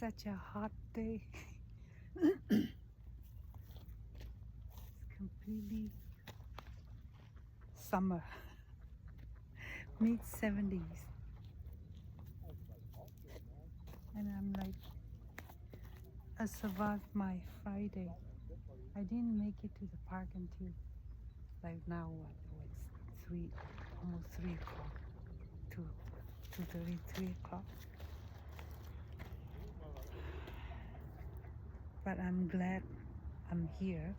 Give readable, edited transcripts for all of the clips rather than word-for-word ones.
such a hot day. It's completely summer, mid 70s. And I'm like, I survived my Friday. I didn't make it to the park until like now, what it was 3, almost 3 o'clock, 2:30, 3 o'clock. But I'm glad I'm here,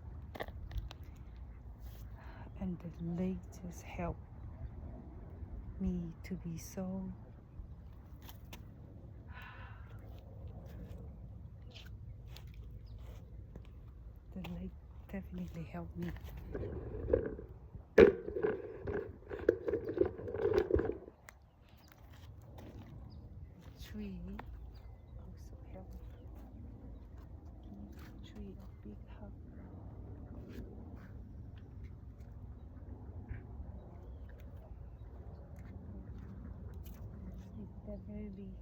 and the lake just helped me to be so the lake definitely helped me. Tree also helped. Give tree a big hug. It's definitely,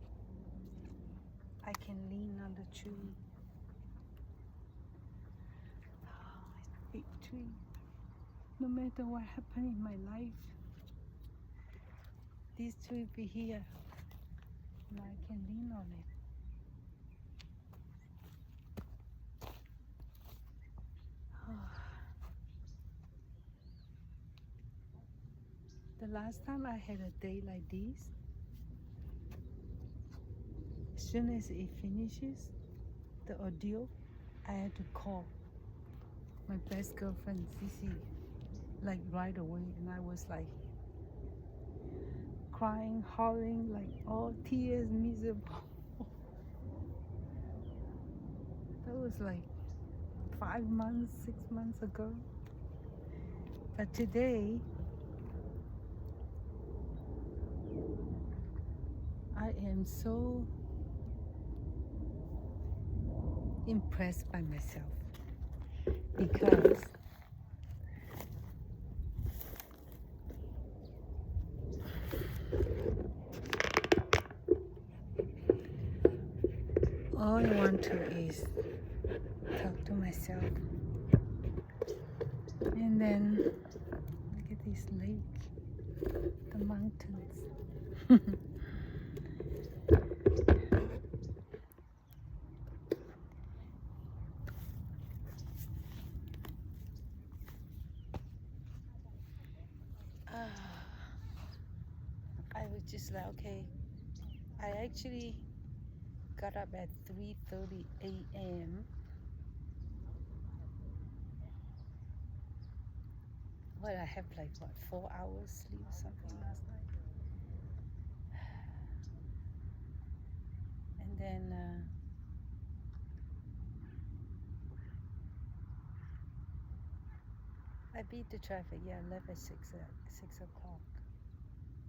I can lean on the tree. Oh, it's a big tree. No matter what happened in my life, this tree be here, and I can lean on it. The last time I had a day like this, as soon as it finishes, the audio, I had to call my best girlfriend, Cici, like right away, and I was like crying, howling, like all tears, miserable. That was like 5 months, 6 months ago. But today, I am so impressed by myself because all I want to is talk to myself. And then look at this lake, the mountains. I was just like, okay. I actually got up at 3:30 a.m. Well, I have like what, 4 hours sleep or something last night. And then I beat the traffic. Yeah, I left at 6 o'clock.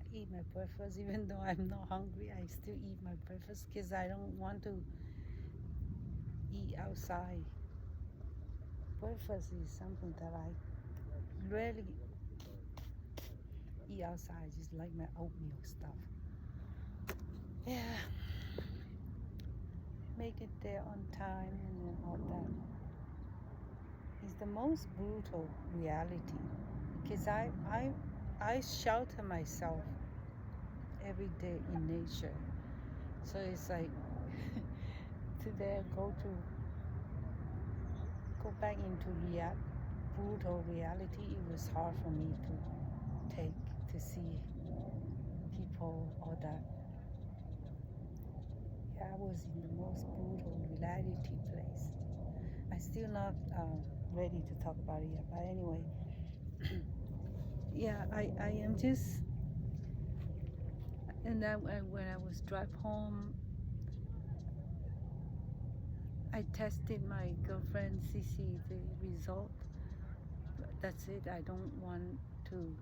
I eat my breakfast, even though I'm not hungry. I still eat my breakfast because I don't want to eat outside. Breakfast is something that I rarely eat outside. Just like my oatmeal stuff. Yeah, make it there on time and then all that. It's the most brutal reality because I shelter myself every day in nature. So it's like today I go back into brutal reality. It was hard for me to see people, all that. Yeah, I was in the most brutal reality place. I'm still not ready to talk about it yet, but anyway. Yeah, I am just, and then when I was drive home, I tested my girlfriend Cici the result. That's it. I don't want to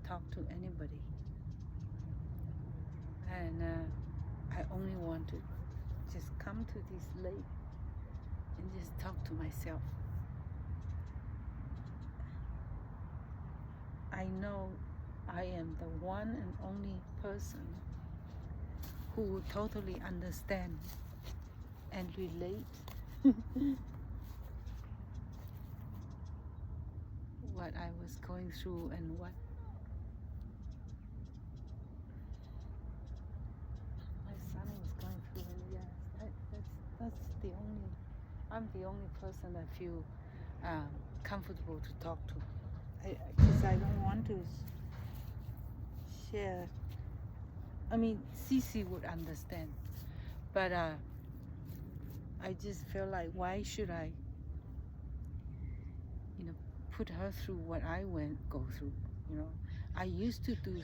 talk to anybody, and I only want to just come to this lake and just talk to myself. I know I am the one and only person who will totally understand and relate what I was going through and what my son was going through. And yes, that's the only, I'm the only person I feel comfortable to talk to, because I don't want to share. I mean, Cece would understand, but I just feel like, why should I, put her through what I go through? I used to do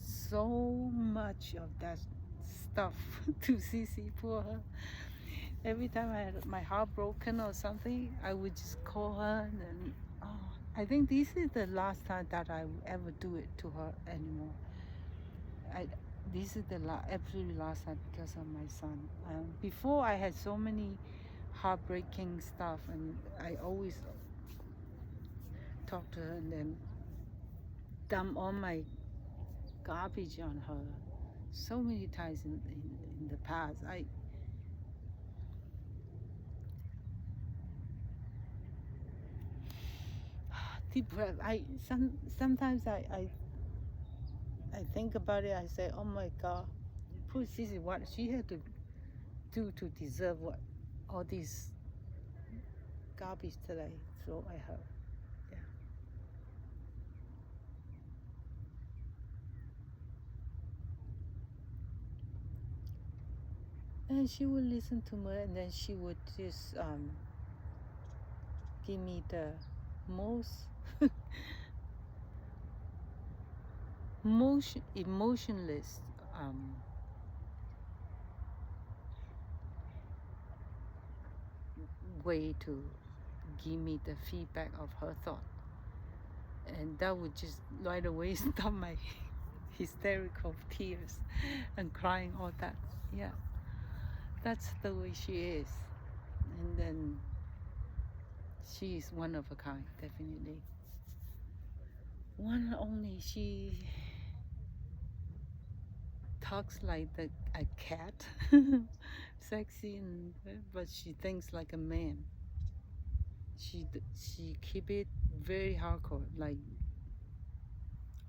so much of that stuff to Cece, poor her. Every time I had my heart broken or something, I would just call her, and then, I think this is the last time that I will ever do it to her anymore. This is the absolutely last time, because of my son. Before, I had so many heartbreaking stuff, and I always talk to her and then dump all my garbage on her. So many times in the past, deep breath. Sometimes I think about it. I say, oh my God, poor Sissy, what she had to do to deserve what all these garbage that I throw at her. Yeah. And she would listen to me, and then she would just give me the most emotionless way to give me the feedback of her thought, and that would just right away stop my hysterical tears and crying, all that. Yeah, that's the way she is. And then she is one of a kind, definitely. One only. She talks like a cat, sexy, but she thinks like a man. She keep it very hardcore, like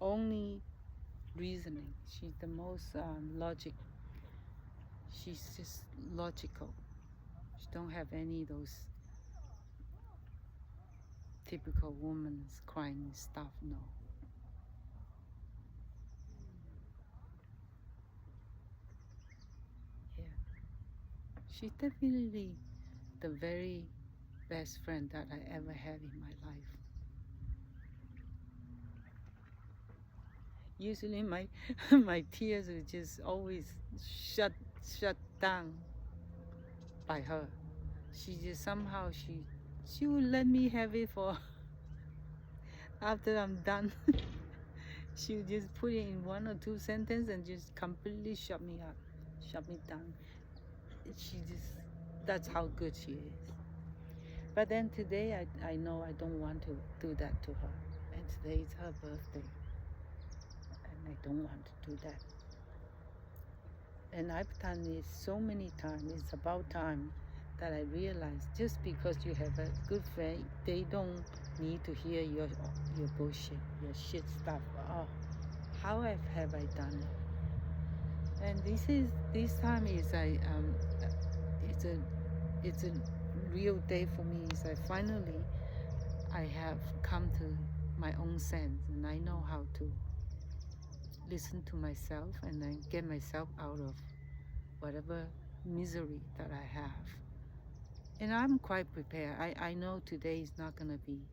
only reasoning. She's the most logic. She's just logical. She don't have any of those typical woman's crying stuff. No. Yeah. She's definitely the very best friend that I ever had in my life. Usually my my tears would just always shut down by her. She just somehow she would let me have it for after I'm done. She would just put it in one or two sentences and just completely shut me up, shut me down. That's how good she is. But then today I know I don't want to do that to her. And today is her birthday. And I don't want to do that. And I've done it so many times. It's about time that I realize, just because you have a good friend, they don't need to hear your bullshit, your shit stuff. Oh, how have I done it? And this time is it's a real day for me. Is I have come to my own sense, and I know how to listen to myself and then get myself out of whatever misery that I have. And I'm quite prepared. I know today is not going to be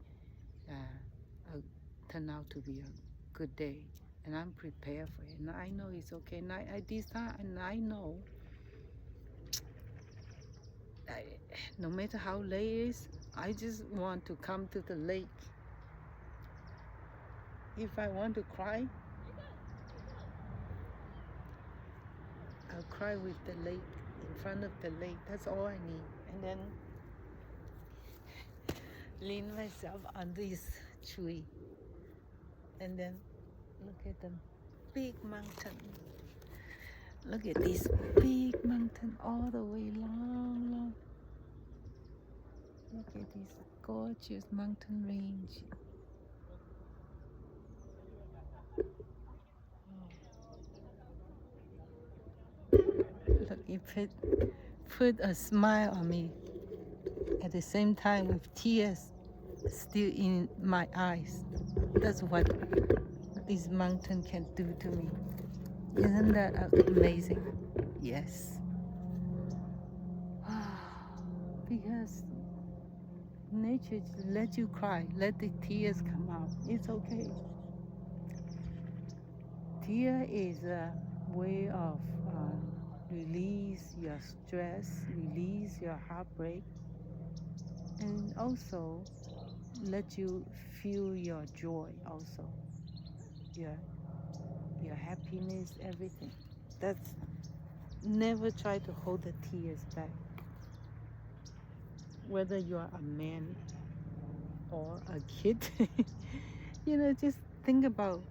turn out to be a good day, and I'm prepared for it. And I know it's okay. And this time, and I know no matter how late it is, I just want to come to the lake. If I want to cry, I'll cry with the lake, in front of the lake. That's all I need. And then lean myself on this tree. And then look at the big mountain. Look at this big mountain all the way long, long. Look at this gorgeous mountain range. Look, it put a smile on me at the same time with tears still in my eyes. That's what this mountain can do to me. Isn't that amazing? Yes. Because nature just let you cry, let the tears come out. It's okay. Tear is a way of release your stress, release your heartbreak, and also let you feel your joy also, your happiness, everything. That's never try to hold the tears back. Whether you are a man or a kid, just think about,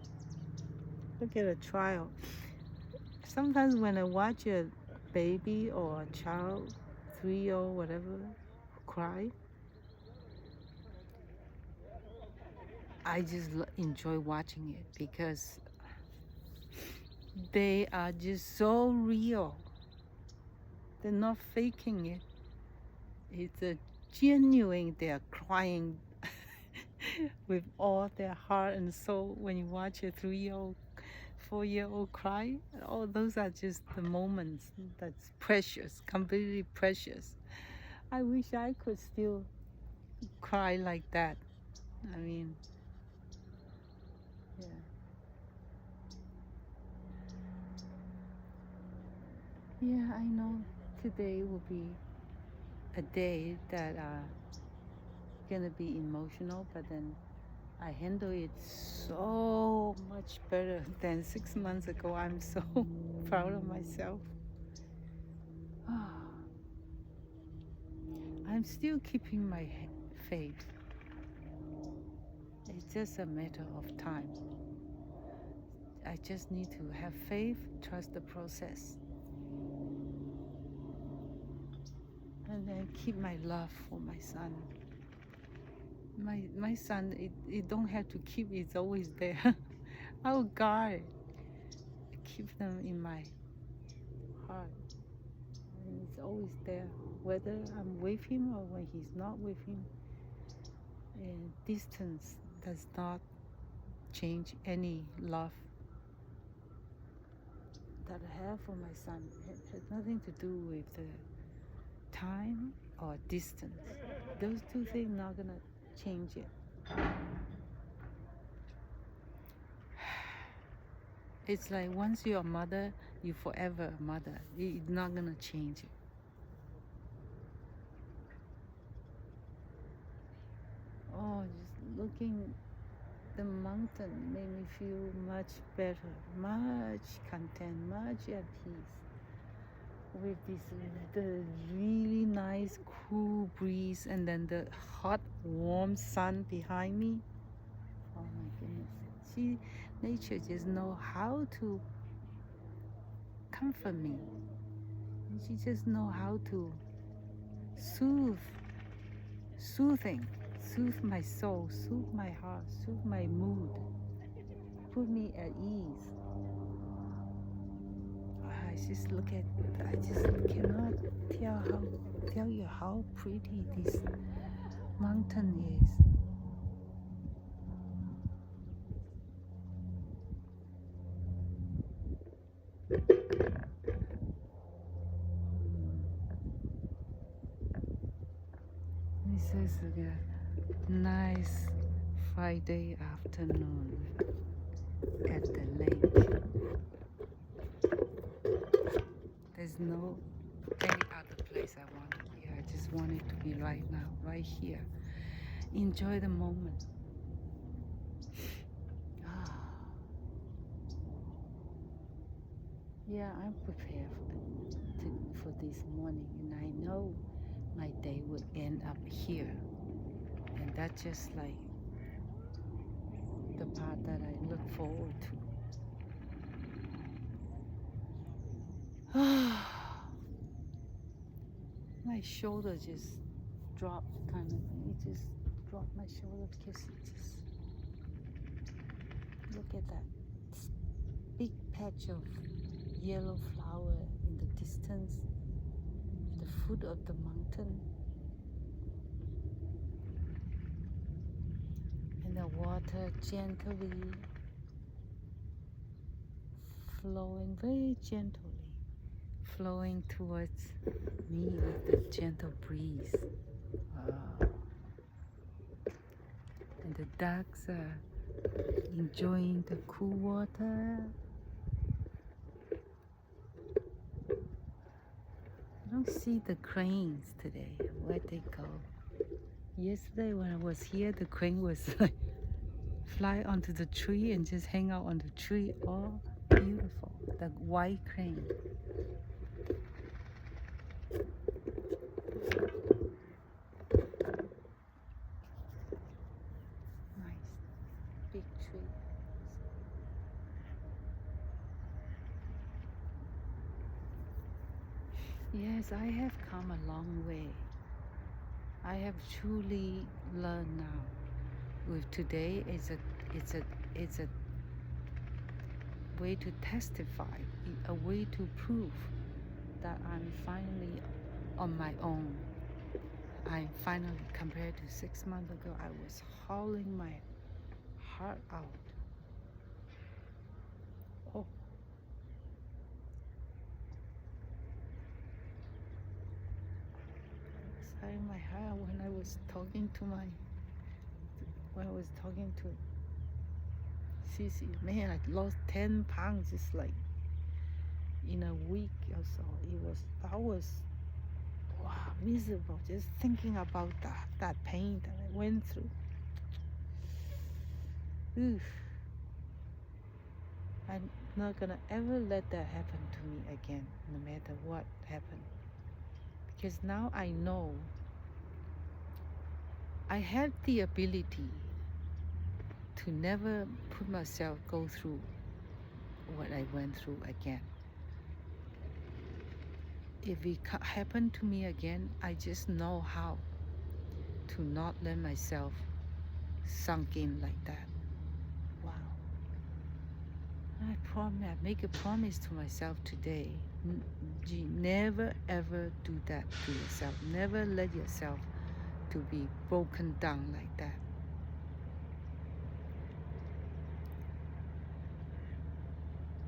look at a child. Sometimes when I watch a baby or a child, 3-year-old, whatever, cry, I just enjoy watching it because they are just so real. They're not faking it. It's a genuine, they're crying with all their heart and soul. When you watch a 3-year-old, 4-year-old cry, oh, those are just the moments that's precious, completely precious. I wish I could still cry like that. I mean, yeah. Yeah, I know today will be a day that gonna be emotional, but then I handle it so much better than 6 months ago. I'm so proud of myself. I'm still keeping my faith. It's just a matter of time. I just need to have faith, trust the process, and then keep my love for my son. My son, it don't have to keep, it's always there. Oh God, keep them in my heart. And it's always there, whether I'm with him or when he's not with him. And distance does not change any love that I have for my son. It has nothing to do with the time or distance. Those two things not gonna change it. It's like once you're a mother, you're forever a mother. It's not gonna change it. Oh, just looking the mountain made me feel much better, much content, much at peace. With the really nice cool breeze and then the hot warm sun behind me. Oh my goodness. Nature just know how to comfort me. She just know how to soothe my soul, soothe my heart, soothe my mood, put me at ease. I just cannot tell you how pretty this mountain is. This is a nice Friday afternoon at the lake. There's no any other place I want to be. I just want it to be right now, right here. Enjoy the moment. Yeah, I'm prepared for this morning, and I know my day will end up here. And that's just like the part that I look forward to. my shoulder just dropped, kind of thing. It just dropped my shoulder because it just, look at that big patch of yellow flower in the distance, the foot of the mountain, and the water gently flowing, very gently flowing towards me with the gentle breeze. Wow. And the ducks are enjoying the cool water. I don't see the cranes today. Where'd they go? Yesterday when I was here, the crane was like fly onto the tree and just hang out on the tree. Oh, beautiful. The white crane. Nice. Big tree. Yes, I have come a long way. I have truly learned now. With today, it's a way to testify, a way to prove that I'm finally on my own. I finally, compared to 6 months ago, I was howling my heart out. Oh. Sorry, my heart when I was talking to Cece. Man, I lost 10 pounds just like in a week or so. I was wow, miserable just thinking about that pain that I went through. Oof. I'm not gonna ever let that happen to me again, no matter what happened. Because now I know I had the ability to never put myself go through what I went through again. If it happened to me again, I just know how to not let myself sunk in like that. Wow. I make a promise to myself today. Never ever do that to yourself. Never let yourself to be broken down like that.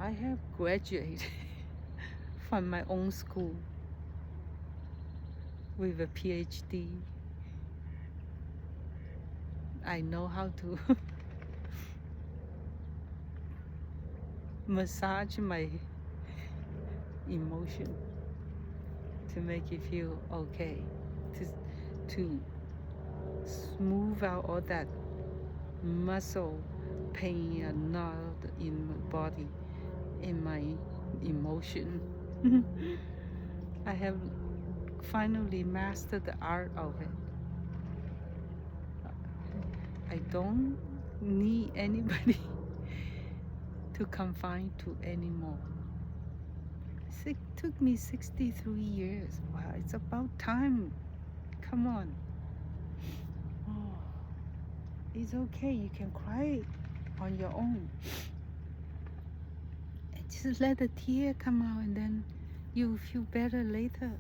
I have graduated from my own school with a PhD. I know how to massage my emotion to make it feel okay, to smooth out all that muscle pain and knot in my body, in my emotion. I have finally mastered the art of it. I don't need anybody to confine to anymore. It took me 63 years. Wow, it's about time. Come on. Oh, it's okay. You can cry on your own. Just let the tear come out and then you'll feel better later.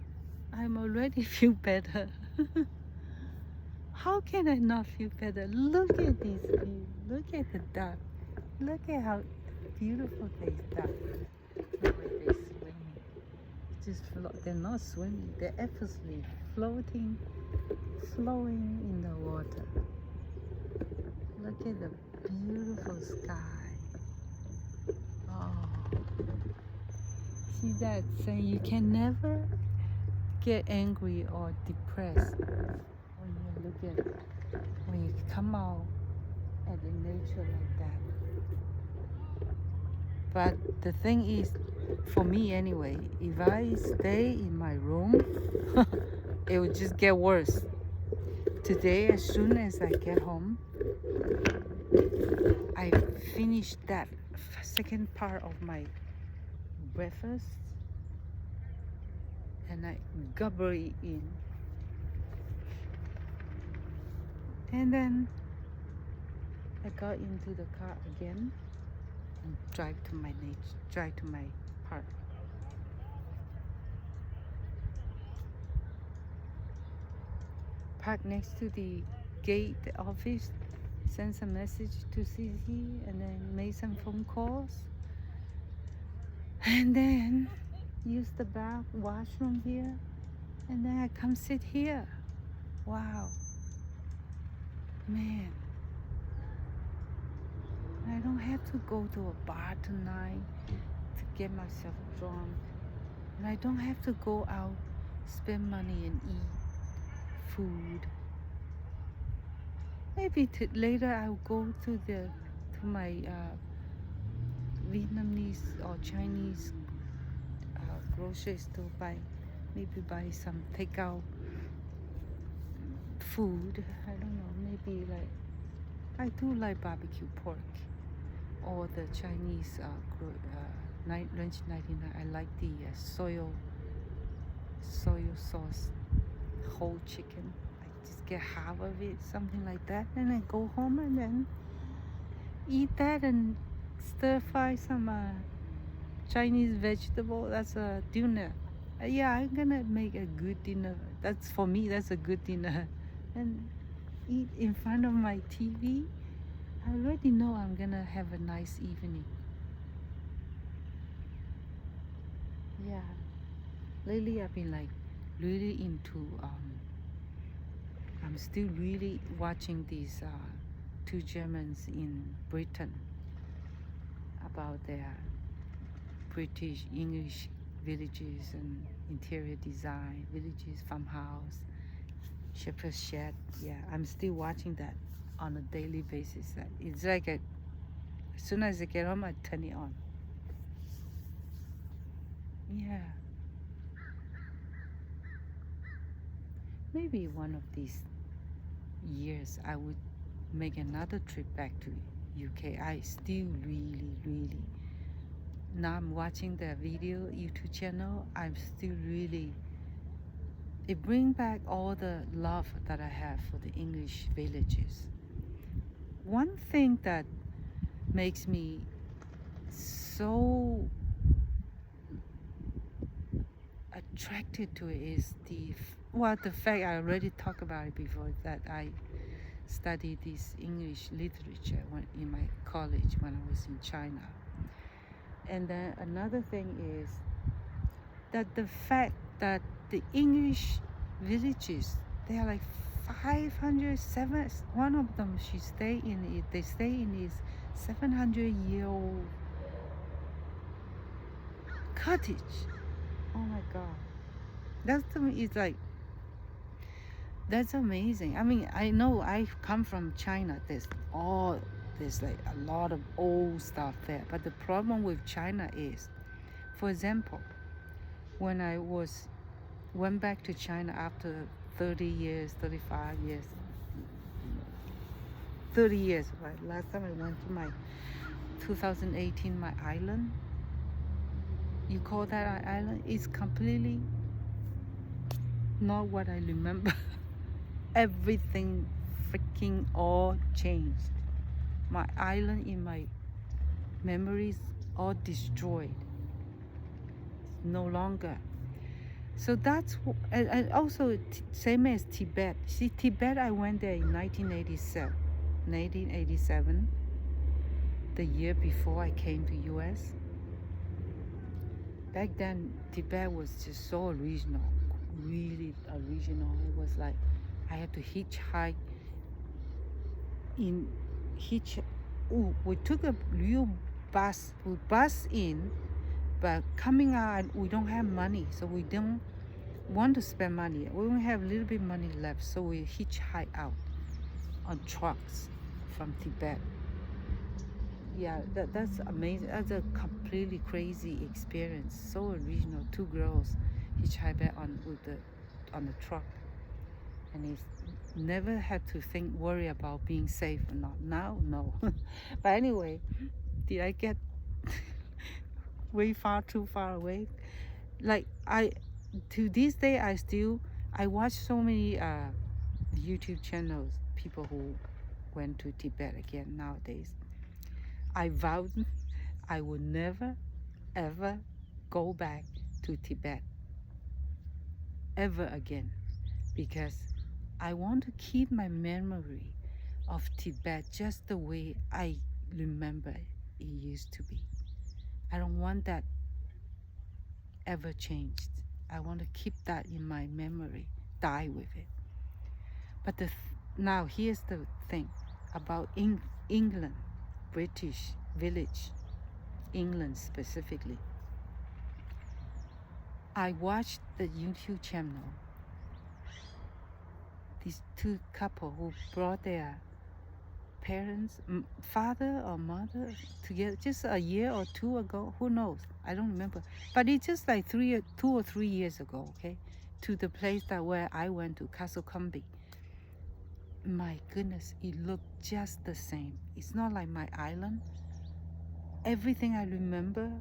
I'm already feel better. How can I not feel better? Look at these views. Look at the duck. Look at how beautiful they duck. The way they're swimming. They're not swimming. They're effortlessly floating, flowing in the water. Look at the beautiful sky. Oh. See that saying, you can never get angry or depressed when you come out at the nature like that. But the thing is, for me anyway, if I stay in my room, it would just get worse. Today, as soon as I get home, I finished that second part of my breakfast, and I gobble it in. And then I got into the car again and drive to my park. Park next to the gate, the office, send some message to CC, and then made some phone calls. And then use the bath washroom here, and then I come sit here. Wow, man, I don't have to go to a bar tonight to get myself drunk, and I don't have to go out, spend money and eat food. Maybe later I'll go to my Vietnamese or Chinese grocery store, maybe buy some takeout food. I don't know, maybe like, I do like barbecue pork or the Chinese lunch 99. I like the soy sauce whole chicken. I just get half of it, something like that, and I go home and then eat that and stir fry some Chinese vegetable. That's a dinner. Yeah, I'm gonna make a good dinner. That's, for me, that's a good dinner. And eat in front of my TV. I already know I'm gonna have a nice evening. Yeah. Lately I've been like really into I'm still really watching these two Germans in Britain about their British English villages and interior design, villages, farmhouse, shepherd's shed. Yeah, I'm still watching that on a daily basis. It's like as soon as I get home, I turn it on. Yeah. Maybe one of these years I would make another trip back to UK. I still really, now I'm watching the video YouTube channel, I'm still really, it brings back all the love that I have for the English villages. One thing that makes me so attracted to it is the fact I already talked about it before, that I studied this English literature in my college when I was in China. And then another thing is that the fact that the English villages, they are like 507. One of them, they stay in this 700-year-old cottage. Oh my God, that's amazing. I mean, I know I come from China. There's like a lot of old stuff there. But the problem with China is, for example, when I went back to China after 30 years, 35 years, 30 years, right? Last time I went to my 2018, my island. You call that an island? It's completely not what I remember. Everything freaking all changed. My island in my memories all destroyed. It's no longer. So that's, and also same as Tibet. See, Tibet, I went there in 1987, the year before I came to US. Back then, Tibet was just so original, really original. It was like I had to hitchhike. We took a real bus. We bus in, but coming out, we don't have money, so we don't want to spend money. We only have a little bit money left, so we hitchhike out on trucks from Tibet. Yeah, that's amazing. That's a completely crazy experience. So original. Two girls hitchhike on the truck, and it's never had to worry about being safe or not. Now, no. But anyway, did I get way too far away? Like to this day, I watch so many YouTube channels, people who went to Tibet again nowadays. I vowed I would never ever go back to Tibet ever again, because I want to keep my memory of Tibet just the way I remember it used to be. I don't want that ever changed. I want to keep that in my memory, die with it. But now here's the thing about England, British village, England specifically. I watched the YouTube channel, these two couple who brought their parents, father or mother together just a year or two ago, who knows, I don't remember, but it's just like 2 or 3 years ago, okay, to the place where I went to, Castle Comby. My goodness, it looked just the same. It's not like my island. Everything I remember,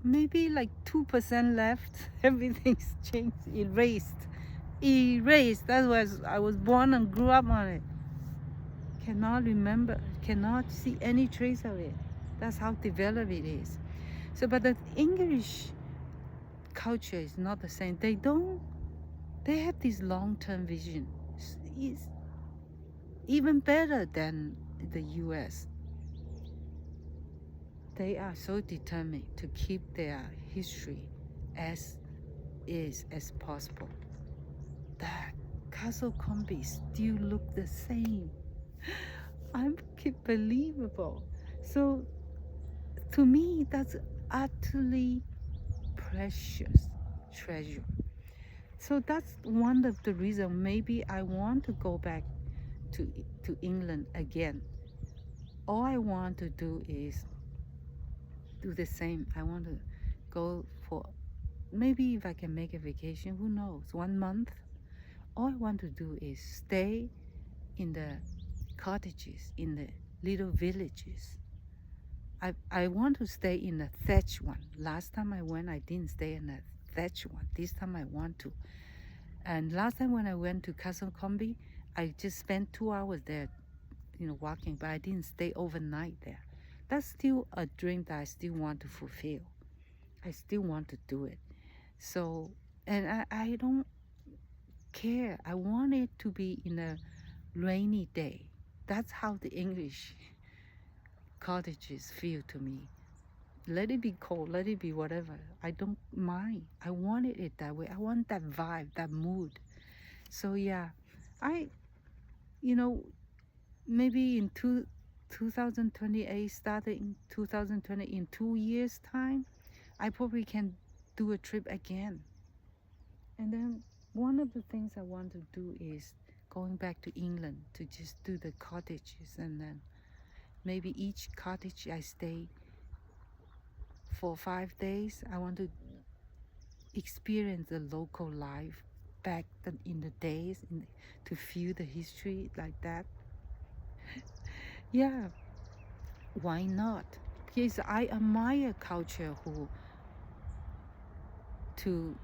maybe like 2% left. Everything's changed, erased. That was, I was born and grew up on it. Cannot remember, cannot see any trace of it. That's how developed it is. So, but the English culture is not the same. They have this long-term vision. It's even better than the US. They are so determined to keep their history as is as possible. The Castle Comby still look the same. Unbelievable. So to me, that's utterly precious treasure. So that's one of the reasons maybe I want to go back to England again. All I want to do is do the same. I want to go for, maybe if I can make a vacation, who knows, 1 month. All I want to do is stay in the cottages, in the little villages. I want to stay in the thatch one. Last time I went, I didn't stay in the thatch one. This time I want to. And last time when I went to Castle Comby, I just spent 2 hours there, walking, but I didn't stay overnight there. That's still a dream that I still want to fulfill. I still want to do it. So, and I don't care. I want it to be in a rainy day. That's how the English cottages feel to me. Let it be cold, let it be whatever. I don't mind. I wanted it that way. I want that vibe, that mood. So yeah, maybe in 2028, starting in 2020, in 2 years time, I probably can do a trip again. And then one of the things I want to do is going back to England to just do the cottages, and then maybe each cottage I stay for 5 days. I want to experience the local life back in the days, to feel the history like that. Yeah, why not? Because I admire culture who to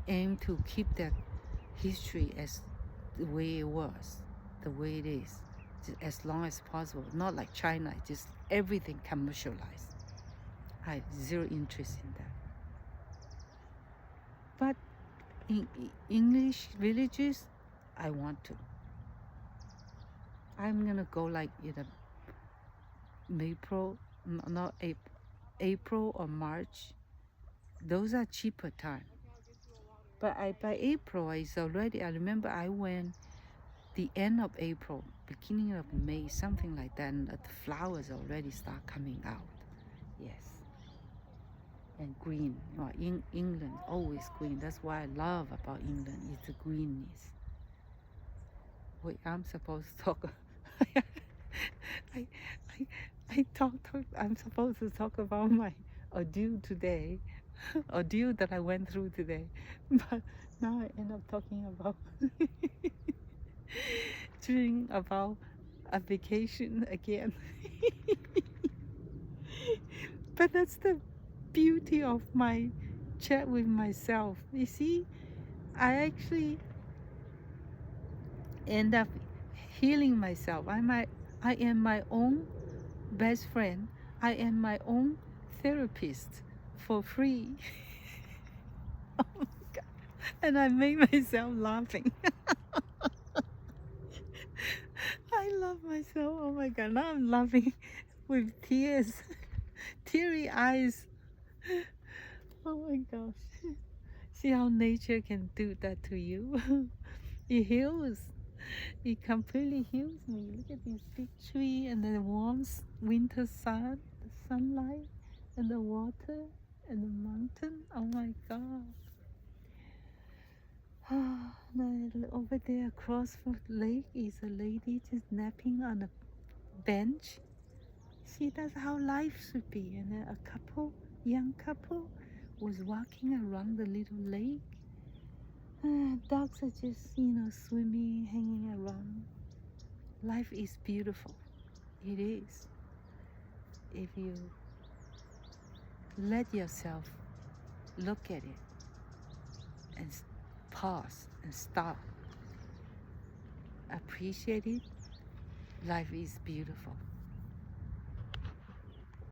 aim to keep that history as the way it was, the way it is, as long as possible. Not like China, just everything commercialized. I have zero interest in that. But in English villages, I want to. I'm gonna go like April or March. Those are cheaper time. But by April, it's already, I remember I went the end of April, beginning of May, something like that, and the flowers already start coming out. Yes. And green. England, always green. That's what I love about England, is the greenness. Wait, I'm supposed to talk. I'm supposed to talk about my ordeal today, ordeal that I went through today, but now I end up talking about dreaming about a vacation again. But that's the beauty of my chat with myself. You see, I actually end up healing myself. I am my own best friend. I am my own therapist for free. Oh my God. And I make myself laughing. I love myself. Oh my God. Now I'm laughing with tears, teary eyes. Oh my gosh. See how nature can do that to you? It heals. It completely heals me. Look at this big tree and the warm winter sun, the sunlight, and the water and the mountain. Oh my God. Over there across the lake is a lady just napping on a bench. See, that's how life should be. And then a couple, young couple, was walking around the little lake. Dogs are just, swimming, hanging around. Life is beautiful. It is. If you let yourself look at it and pause and stop, appreciate it, life is beautiful.